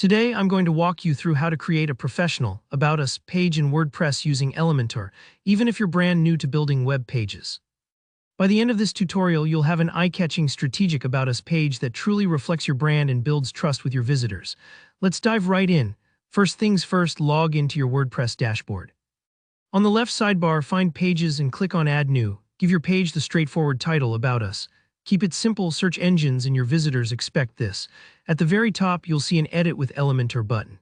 Today, I'm going to walk you through how to create a professional About Us page in WordPress using Elementor, even if you're brand new to building web pages. By the end of this tutorial, you'll have an eye-catching strategic About Us page that truly reflects your brand and builds trust with your visitors. Let's dive right in. First things first, log into your WordPress dashboard. On the left sidebar, find Pages and click on Add New. Give your page the straightforward title, About Us. Keep it simple. Search engines and your visitors expect this. At the very top, you'll see an Edit with Elementor button.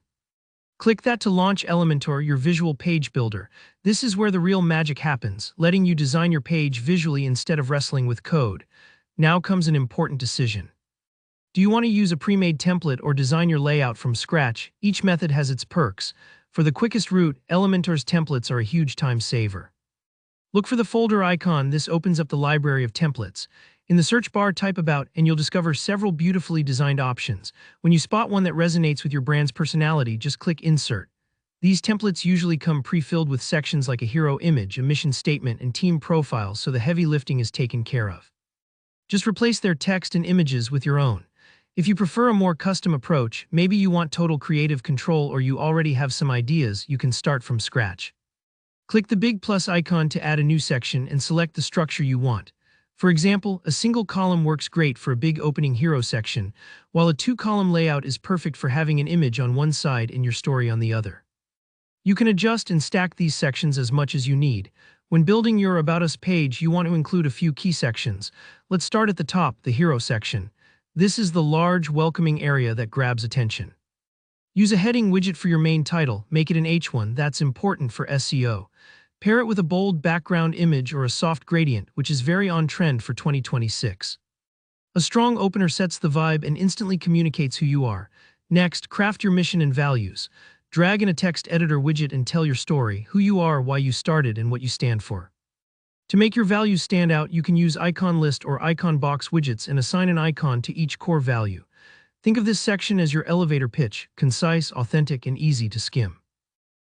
Click that to launch Elementor, your visual page builder. This is where the real magic happens, letting you design your page visually instead of wrestling with code. Now comes an important decision. Do you want to use a pre-made template or design your layout from scratch? Each method has its perks. For the quickest route, Elementor's templates are a huge time saver. Look for the folder icon. This opens up the library of templates. In the search bar, type About, and you'll discover several beautifully designed options. When you spot one that resonates with your brand's personality, just click Insert. These templates usually come pre-filled with sections like a hero image, a mission statement, and team profiles, so the heavy lifting is taken care of. Just replace their text and images with your own. If you prefer a more custom approach, maybe you want total creative control or you already have some ideas, you can start from scratch. Click the big plus icon to add a new section and select the structure you want. For example, a single column works great for a big opening hero section, while a two-column layout is perfect for having an image on one side and your story on the other. You can adjust and stack these sections as much as you need. When building your About Us page, you want to include a few key sections. Let's start at the top, the hero section. This is the large, welcoming area that grabs attention. Use a heading widget for your main title. Make it an H1, that's important for SEO. Pair it with a bold background image or a soft gradient, which is very on trend for 2026. A strong opener sets the vibe and instantly communicates who you are. Next, craft your mission and values. Drag in a text editor widget and tell your story, who you are, why you started, and what you stand for. To make your values stand out, you can use icon list or icon box widgets and assign an icon to each core value. Think of this section as your elevator pitch, concise, authentic, and easy to skim.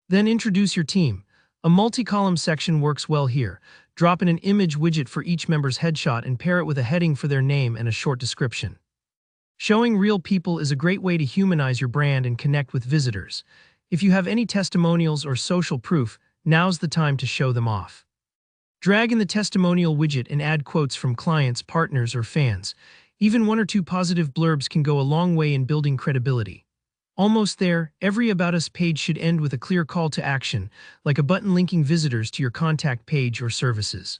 Then introduce your team. A multi-column section works well here. Drop in an image widget for each member's headshot and pair it with a heading for their name and a short description. Showing real people is a great way to humanize your brand and connect with visitors. If you have any testimonials or social proof, now's the time to show them off. Drag in the testimonial widget and add quotes from clients, partners, or fans. Even one or two positive blurbs can go a long way in building credibility. Almost there, every About Us page should end with a clear call to action, like a button linking visitors to your contact page or services.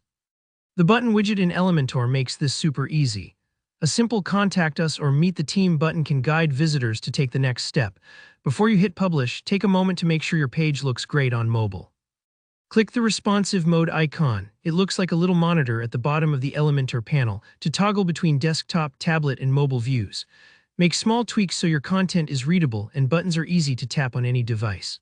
The button widget in Elementor makes this super easy. A simple Contact Us or Meet the Team button can guide visitors to take the next step. Before you hit publish, take a moment to make sure your page looks great on mobile. Click the responsive mode icon. It looks like a little monitor at the bottom of the Elementor panel to toggle between desktop, tablet, and mobile views. Make small tweaks so your content is readable and buttons are easy to tap on any device.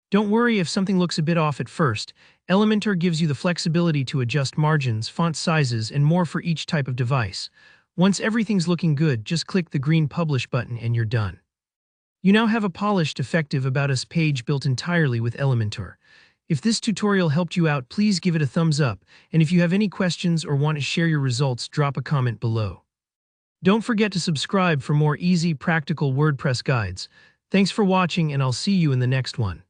Don't worry if something looks a bit off at first. Elementor gives you the flexibility to adjust margins, font sizes, and more for each type of device. Once everything's looking good, just click the green Publish button and you're done. You now have a polished, effective About Us page built entirely with Elementor. If this tutorial helped you out, please give it a thumbs up, and if you have any questions or want to share your results, drop a comment below. Don't forget to subscribe for more easy, practical WordPress guides. Thanks for watching, and I'll see you in the next one.